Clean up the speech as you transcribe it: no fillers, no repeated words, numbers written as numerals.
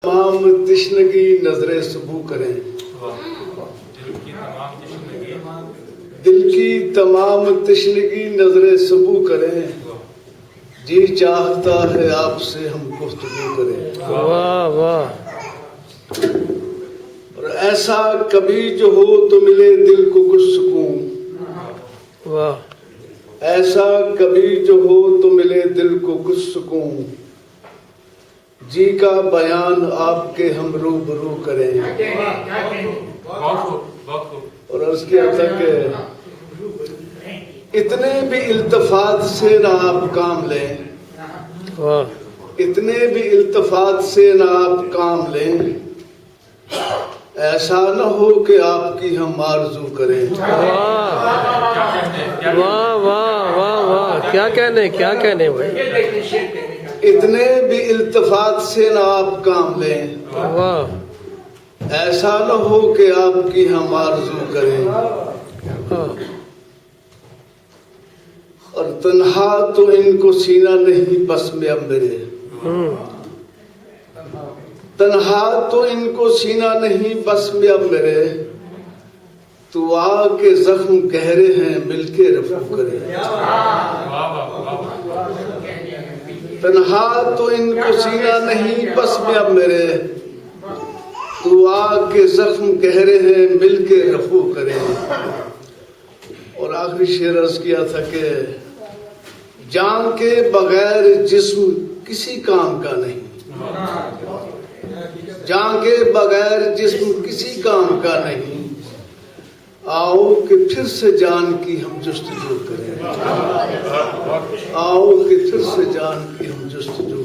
تمام تشنگی نظر سبو کریں، دل کی تمام تشنگی نظر سبو کریں، جی چاہتا ہے آپ سے ہم گفتگو کریں۔ واہ واہ، اور ایسا کبھی جو ہو تو ملے دل کو کچھ سکون، واہ، ایسا کبھی جو ہو تو ملے دل کو کچھ سکون، جی کا بیان آپ کے ہم روبرو کریں۔ اور عرض کیا تھا کہ اتنے بھی التفات سے نہ آپ کام لیں، واہ، اتنے بھی التفات سے نہ آپ کام لیں، ایسا نہ ہو کہ آپ کی ہم آرزو کریں۔ واہ واہ واہ واہ واہ، کیا کہنے کیا کہنے بھائی، اتنے بھی التفات سے نہ آپ کام لیں، واہ، ایسا نہ ہو کہ آپ کی ہم آرزو کریں۔ واہ، اور تنہا تو ان کو سینہ نہیں بس میں اب میرے، تنہا تو ان کو سینہ نہیں بس میں اب میرے، تو آ کے زخم گہرے ہیں مل کے رفو کرے۔ تنہا تو ان کو سینہ نہیں بس میں اب میرے، تو آ کے زخم گہرے ہیں مل کے رفو کرے۔ اور آخری شعر عرض کیا تھا کہ جان کے بغیر جسم کسی کام کا نہیں، جان کے بغیر جسم کسی کام کا نہیں، آؤ کہ پھر سے جان کی ہم جستجو کریں، آؤ کہ پھر سے جان کی ہم جستجو